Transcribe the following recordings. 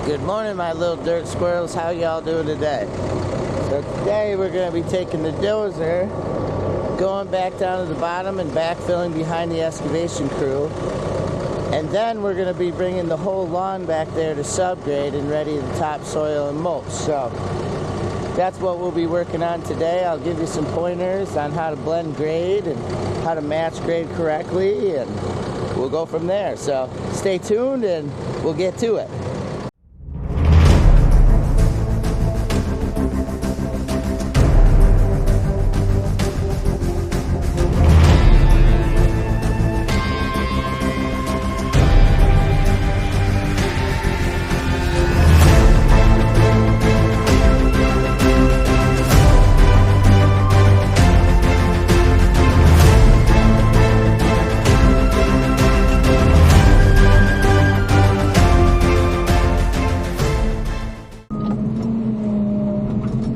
Good morning, my little dirt squirrels. How y'all doing today? So today we're going to be taking the dozer, going back down to the bottom and backfilling behind the excavation crew. And then we're going to be bringing the whole lawn back there to subgrade and ready to topsoil and mulch. So that's what we'll be working on today. I'll give you some pointers on how to blend grade and how to match grade correctly, and we'll go from there. So stay tuned and we'll get to it.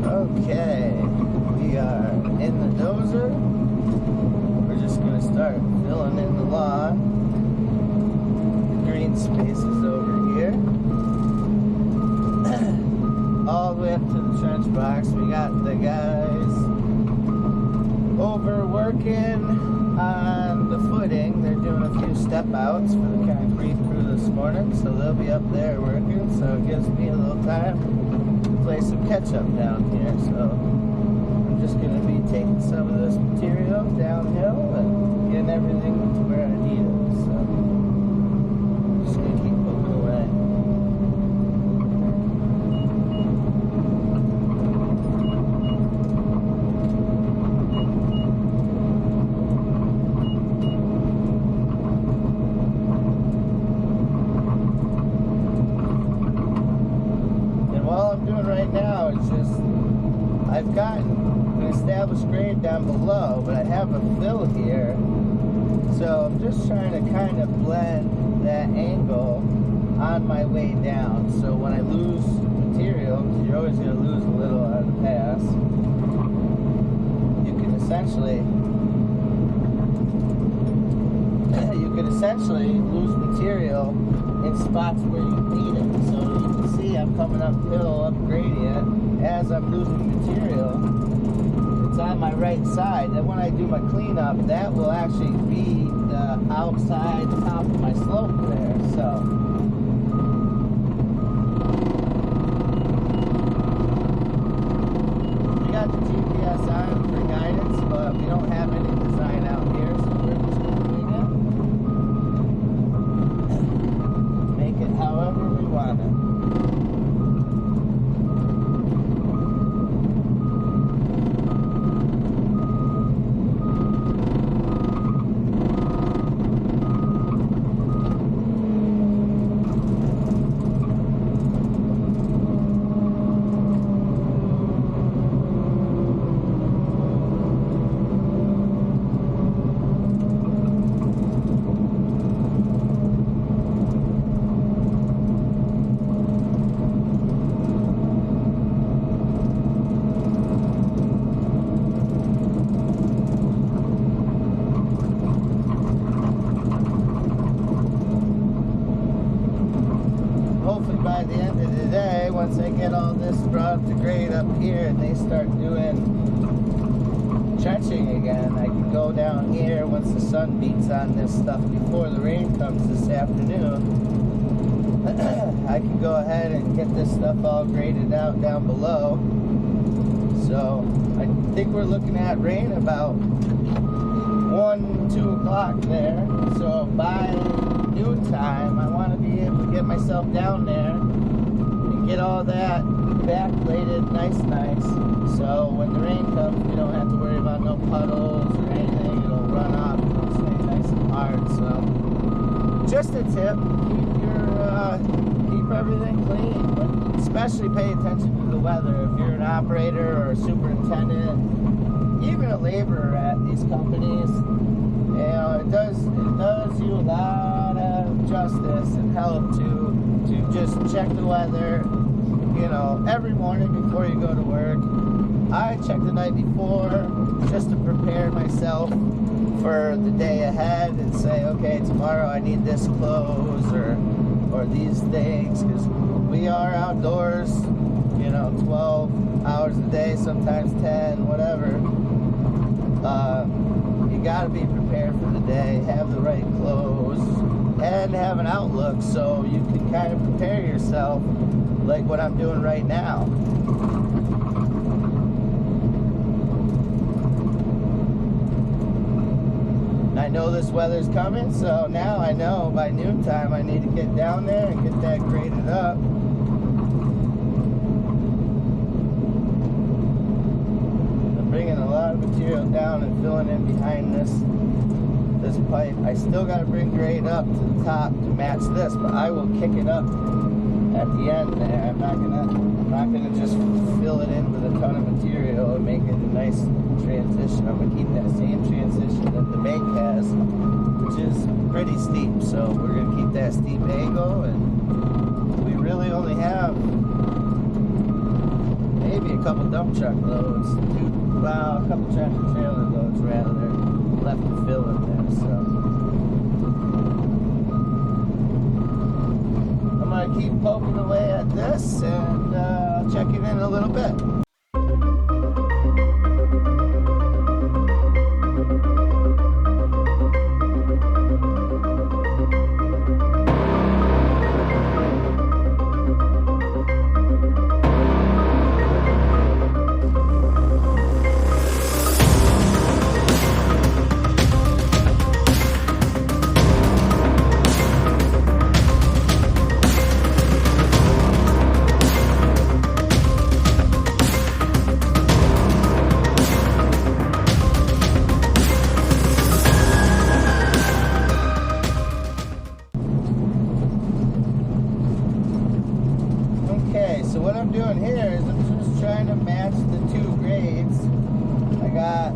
Okay, we are in the dozer. We're just going to start filling in the lawn. The green space is over here. All the way up to the trench box. We got the guys over working on the footing. They're doing a few step outs for the concrete crew this morning, so they'll be up there working, so it gives me a little time play some catch up down here. So I'm just going to be taking some of this material downhill and getting everything to where I need it. So I'm just going to keep moving away. Right now, it's just I've gotten an established grade down below, but I have a fill here, so I'm just trying to kind of blend that angle on my way down. So when I lose material, because you're always going to lose a little on the pass, you can essentially lose material in spots where you need it. So you can see I'm coming uphill, up gradient. As I'm losing material, it's on my right side. And when I do my cleanup, that will actually be the outside top of my slope there. So we got the GPS on for guidance, but we don't have any design out here, so we're just going to wing it. Make it however we want it. Hopefully by the end of the day, once I get all this brought up to grade up here and they start doing trenching again, I can go down here once the sun beats on this stuff before the rain comes this afternoon. I can go ahead and get this stuff all graded out down below. So I think we're looking at rain about 1, 2 o'clock there. So by noontime, I want to be able to get myself down there and get all that backbladed nice. So when the rain comes, we don't have to worry about no puddles or anything. It'll run off and it'll stay nice and hard. So just a tip, keep everything clean, but especially pay attention to the weather. If you're an operator or a superintendent, even a laborer at these companies, you know, it does you a lot of justice and help to just check the weather, you know, every morning before you go to work. I check the night before just to prepare myself for the day ahead and say, okay, tomorrow I need this clothes or these things, because we we are outdoors, 12 hours a day, sometimes 10, whatever. You gotta be prepared for the day, have the right clothes, and have an outlook so you can kind of prepare yourself like what I'm doing right now. I know this weather's coming, so now I know by noontime I need to get down there and get that graded up. I'm bringing a lot of material down and filling in behind this pipe. I still got to bring grade up to the top to match this, but I will kick it up at the end there. I'm not gonna just fill it in with a ton of material and make it a nice transition. I'm gonna keep that same transition that the bank has, which is pretty steep. So we're gonna keep that steep angle, and we really only have maybe a couple dump truck loads, a couple tractor trailer loads rather, left to fill in there. So I'm gonna keep poking away at this, and I'll check it in a little bit. So what I'm doing here is I'm just trying to match the two grades. I got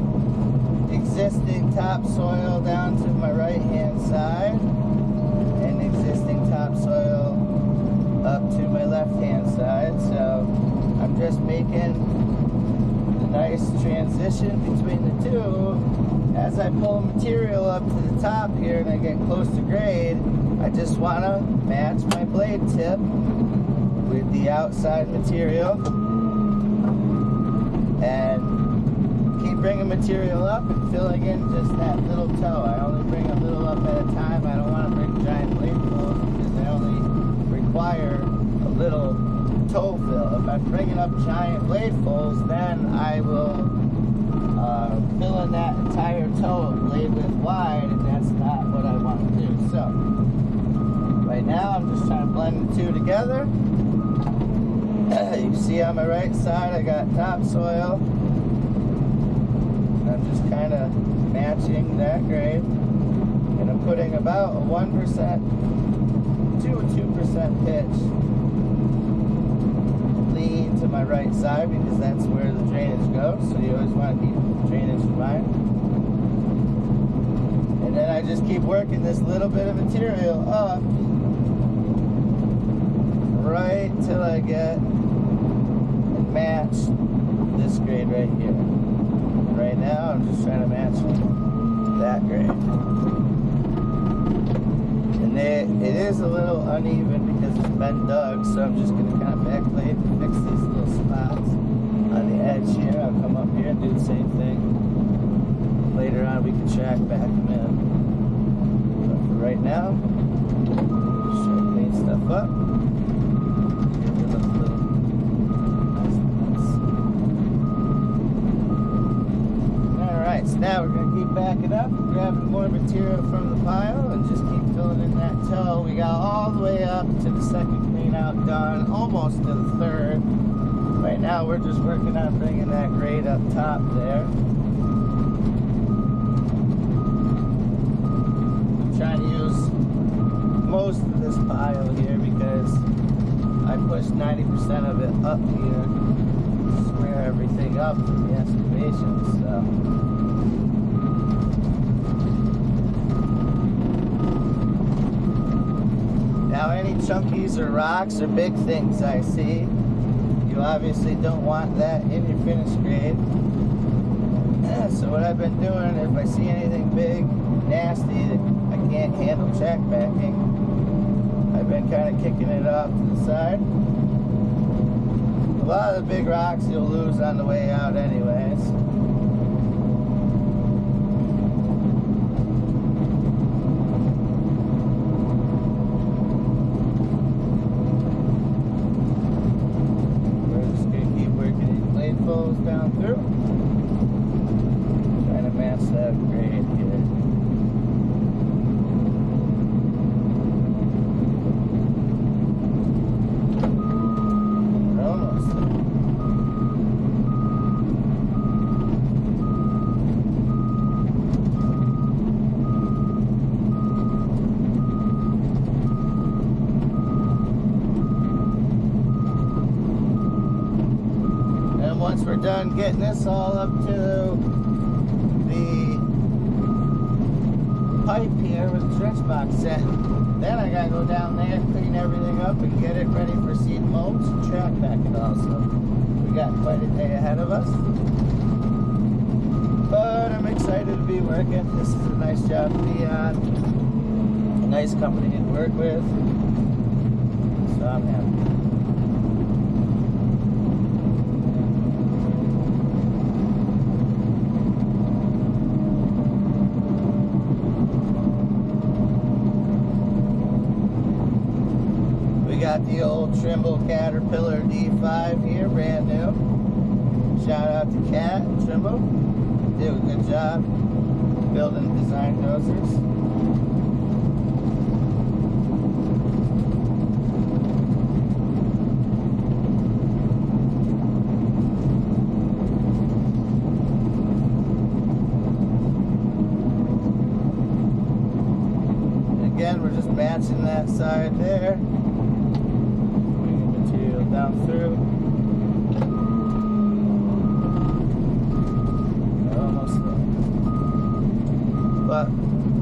existing topsoil down to my right hand side and existing topsoil up to my left hand side. So I'm just making a nice transition between the two. As I pull material up to the top here and I get close to grade, I just want to match my blade tip with the outside material and keep bringing material up and filling in just that little toe. I only bring a little up at a time. I don't want to bring giant bladefuls because they only require a little toe fill. If I'm bringing up giant bladefuls, then I will fill in that entire toe blade width wide, and that's not what I want to do. So right now I'm just trying to blend the two together. You see on my right side I got topsoil. I'm just kind of matching that grade, and I'm putting about a 1% to a 2% pitch lean to my right side because that's where the drainage goes, so you always want to keep the drainage in mind. And then I just keep working this little bit of material up right till I get and match this grade right here. And right now I'm just trying to match that grade. And it is a little uneven because it's been dug, so I'm just going to kind of backblade and fix these little spots on the edge here. I'll come up here and do the same thing. Later on we can track back them in. But for right now, just try to clean stuff up. So now we're going to keep backing up, grabbing more material from the pile, and just keep filling in that toe. We got all the way up to the second clean out done, almost to the third. Right now we're just working on bringing that grade up top there. I'm trying to use most of this pile here because I pushed 90% of it up here to square everything up for the excavation. So now any chunkies or rocks or big things I see, you obviously don't want that in your finished grade. So what I've been doing, if I see anything big, nasty that I can't handle track backing, I've been kind of kicking it off to the side. A lot of the big rocks you'll lose on the way out anyways. We're just going to keep working these blade folds down through. Trying to match that grade here. Once we're done getting this all up to the pipe here with the stretch box set, then I gotta go down there, clean everything up, and get it ready for seed molds and track back it all. So we got quite a day ahead of us. But I'm excited to be working. This is a nice job to be on. A nice company to work with. So I'm happy. We got the old Trimble Caterpillar D5 here, brand new. Shout out to Cat and Trimble. They do a good job building and design dozers. Again, we're just matching that side there. Down through. Almost there. But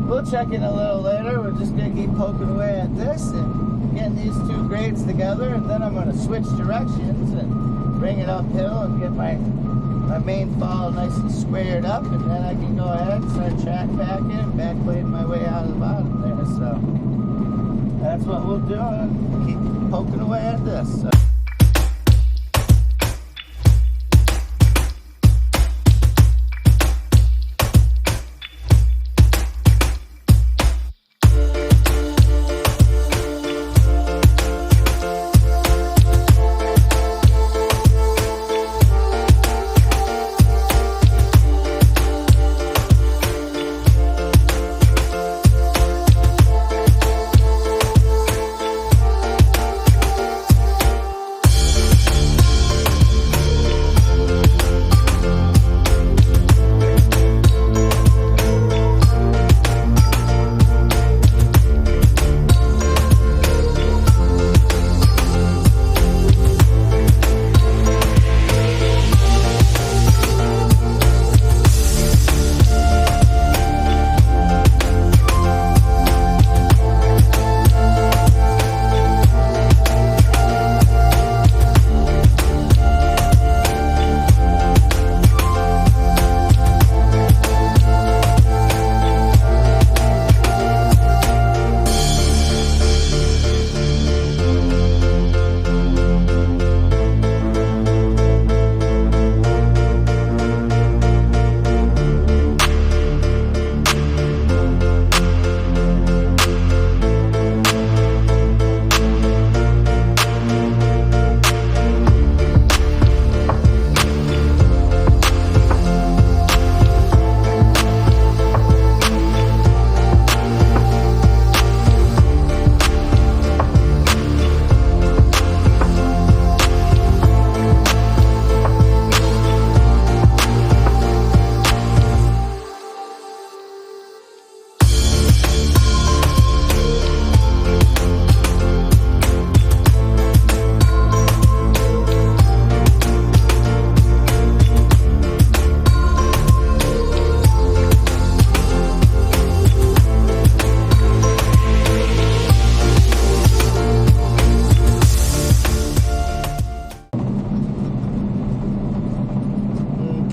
we'll check in a little later. We're just going to keep poking away at this and getting these two grades together, and then I'm going to switch directions and bring it uphill and get my main fall nice and squared up, and then I can go ahead and start track packing, backblading my way out of the bottom there. So that's what we'll do, and keep poking away at this. So.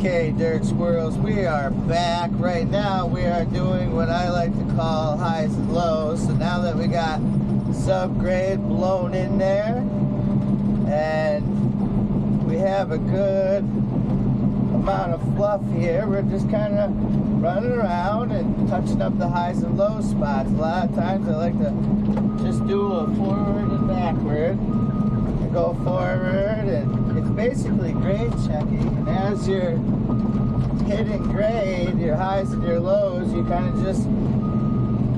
Okay, dirt squirrels, we are back. Right now we are doing what I like to call highs and lows. So now that we got subgrade blown in there, and we have a good amount of fluff here. We're just kind of running around and touching up the highs and low spots. A lot of times I like to just do a forward and backward and go forward, and it's basically grade checking. And as you're hitting grade, your highs and your lows, you kind of just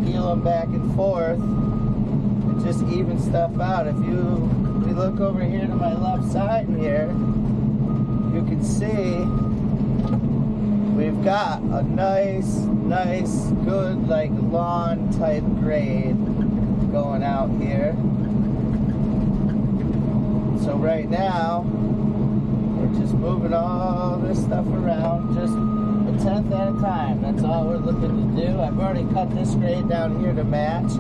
peel them back and forth and just even stuff out. If we look over here to my left side here, you can see we've got a nice, good, like lawn type grade going out here. So right now, we're just moving all this stuff around, just a 1/10 at a time. That's all we're looking to do. I've already cut this grade down here to match.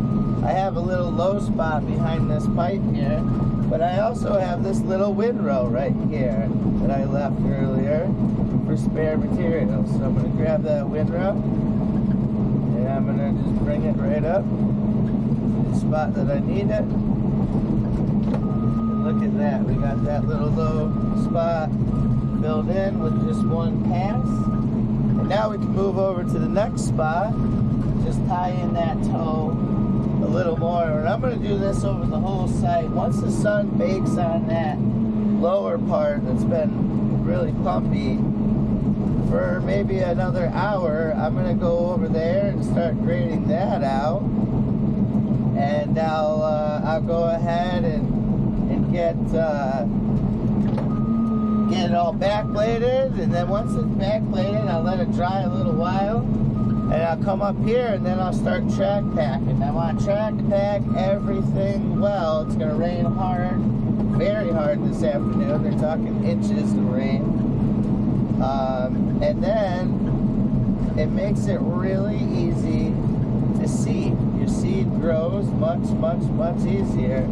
I have a little low spot behind this pipe here, but I also have this little windrow right here that I left earlier for spare material. So I'm going to grab that windrow, and I'm going to just bring it right up to the spot that I need it. And look at that, we got that little low spot filled in with just one pass. And now we can move over to the next spot, just tie in that toe a little more. And I'm going to do this over the whole site. Once the sun bakes on that lower part that's been really pumpy for maybe another hour, I'm going to go over there and start grading that out. And I'll go ahead and get it all backbladed, and then once it's backbladed, I'll let it dry a little while, and I'll come up here and then I'll start track packing. I want to track pack everything well. It's going to rain hard, very hard this afternoon. They're talking inches of rain. And then it makes it really easy to seed. Your seed grows much easier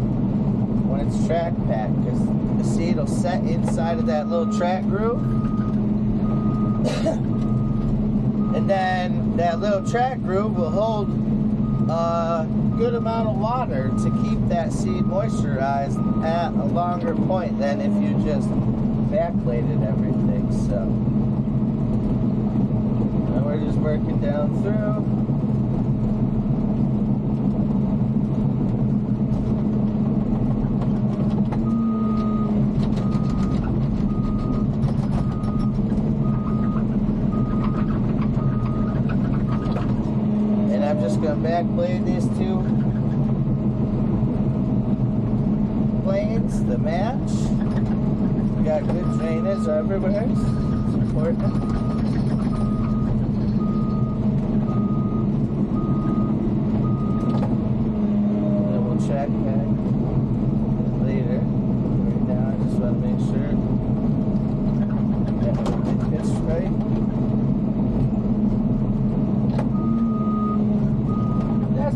when it's track packed, because the seed will set inside of that little track groove. And then that little track groove will hold a good amount of water to keep that seed moisturized at a longer point than if you just backbladed everything. So now we're just working down through. Going to backblade these two planes to match. We got good drainage everywhere. It's important. And then we'll check back later. Right now, I just want to make sure that everything fits right.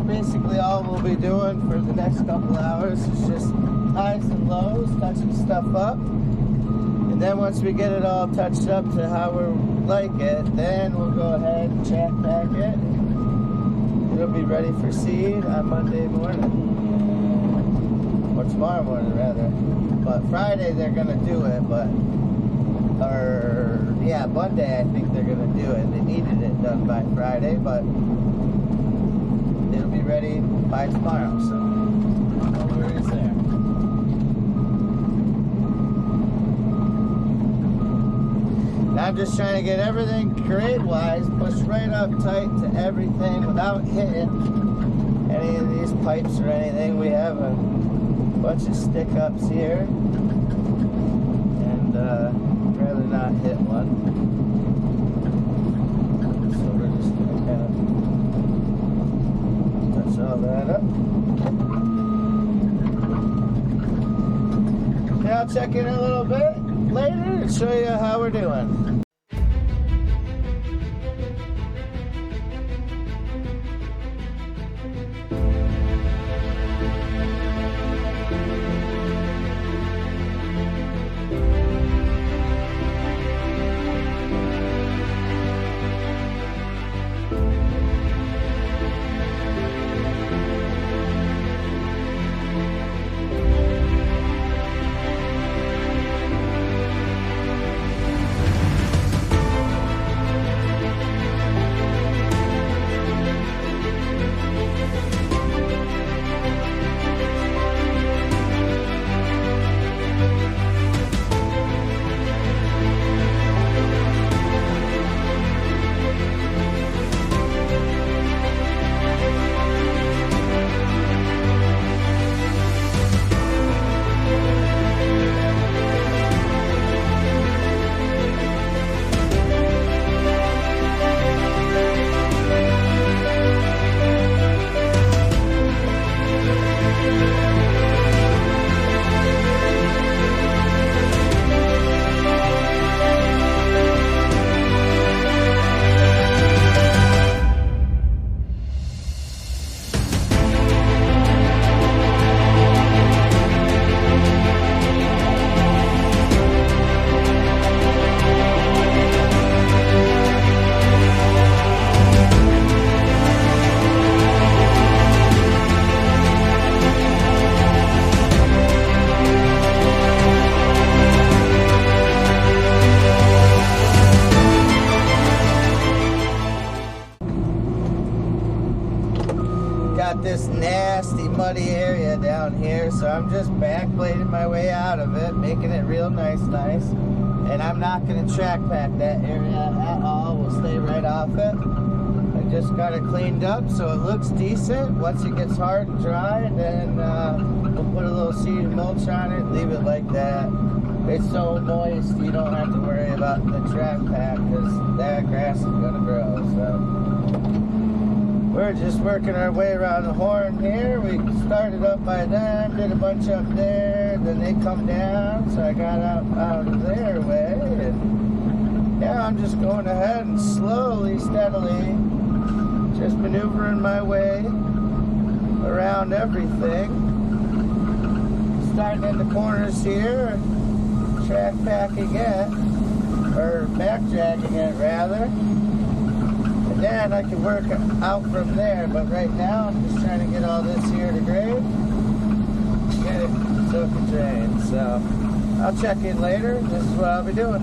Basically all we'll be doing for the next couple hours is just highs and lows, touching stuff up. And then once we get it all touched up to how we like it, then we'll go ahead and track pack it. It'll be ready for seed on Monday morning. Or tomorrow morning rather. But Friday they're gonna do it, Monday I think they're gonna do it. They needed it done by Friday, but it'll be ready by tomorrow, so no worries there. Now I'm just trying to get everything grade-wise pushed right up tight to everything without hitting any of these pipes or anything. We have a bunch of stick-ups here, and I'd rather not hit one. So we're just going to kind of touch all that up. Yeah, I'll check in a little bit later and show you how we're doing. muddy area down here, so I'm just backblading my way out of it, making it real nice. And I'm not going to track pack that area at all. We'll stay right off it. I just got it cleaned up so it looks decent. Once it gets hard and dry, then we'll put a little seed of mulch on it, leave it like that. It's so moist, you don't have to worry about the track pack because that grass is going to grow. So we're just working our way around the horn here. We started up by them, did a bunch up there, then they come down, so I got out of their way. And yeah, I'm just going ahead and slowly, steadily, just maneuvering my way around everything. Starting in the corners here, track packing it, or backjacking it rather. And then I can work out from there, but right now I'm just trying to get all this here to grade, get it so it can drain. So I'll check in later. This is what I'll be doing.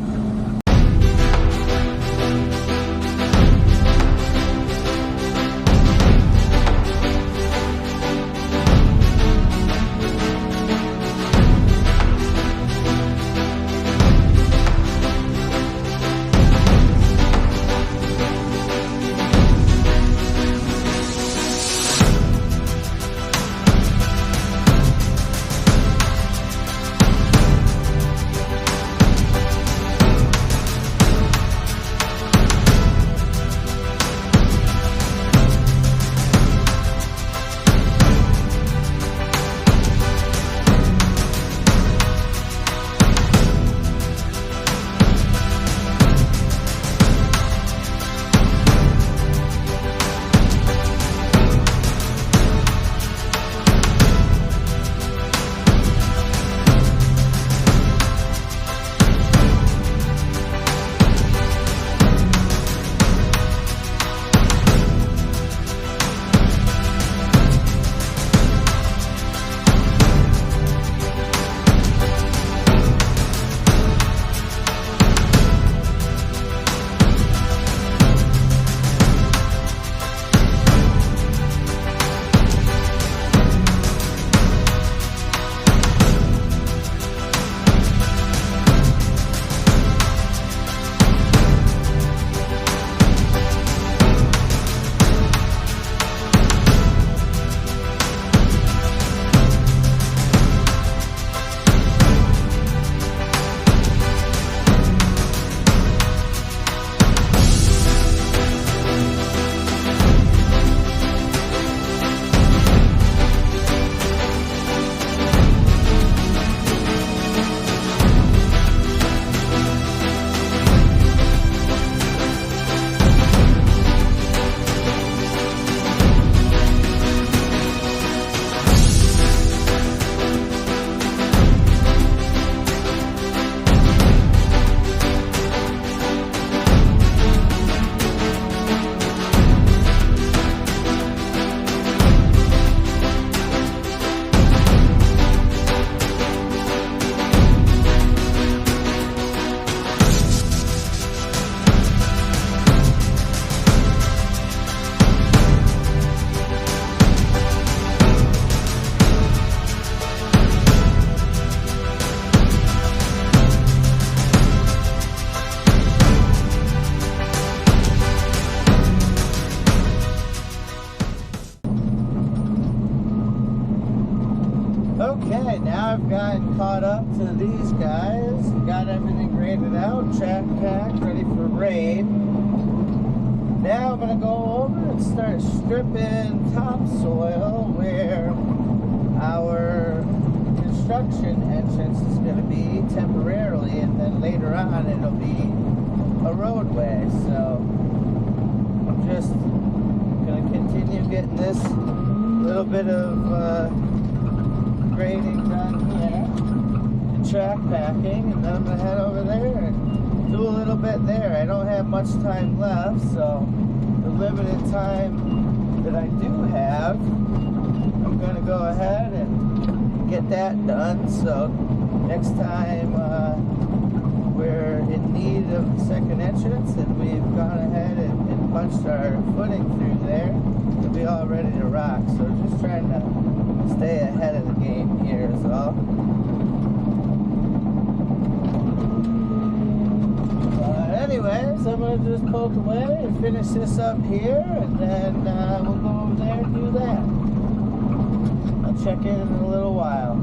Okay, now I've gotten caught up to these guys, got everything graded out, track packed, ready for raid. Now I'm going to go over and start stripping topsoil where our construction entrance is going to be temporarily, and then later on it'll be a roadway. So I'm just going to continue getting this little bit of grading done here and track packing, and then I'm going to head over there and do a little bit there. I don't have much time left, so the limited time that I do have, I'm going to go ahead and get that done. So next time we're in need of the second entrance and we've gone ahead and punched our footing through there, we'll be all ready to rock. So just trying to Stay ahead of the game here is all. Anyways, I'm going to just poke away and finish this up here, and then we'll go over there and do that. I'll check in a little while.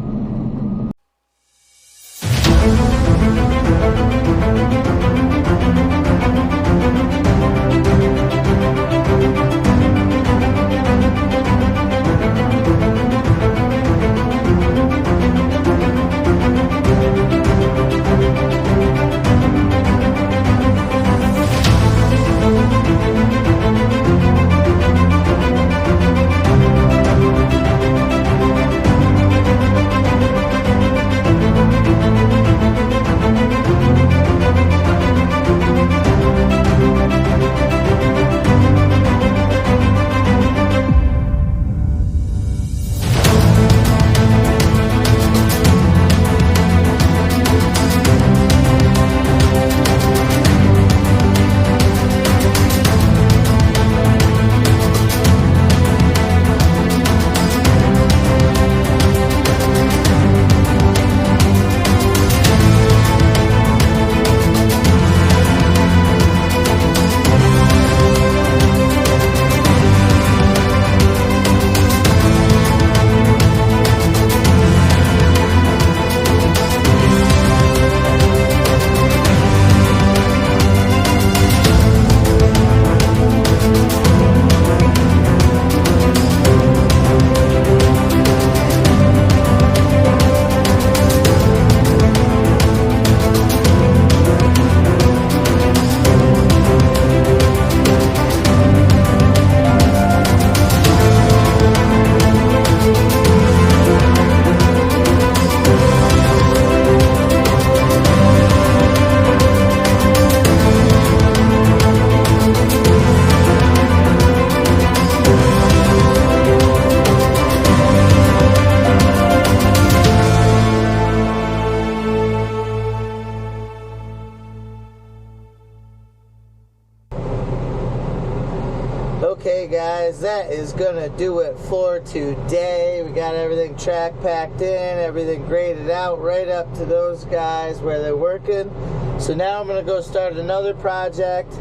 Okay guys, that is gonna do it for today. We got everything track packed in, everything graded out right up to those guys where they're working. So now I'm gonna go start another project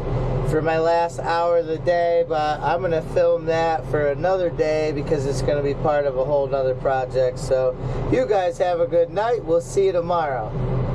for my last hour of the day, but I'm gonna film that for another day because it's gonna be part of a whole nother project. So you guys have a good night. We'll see you tomorrow.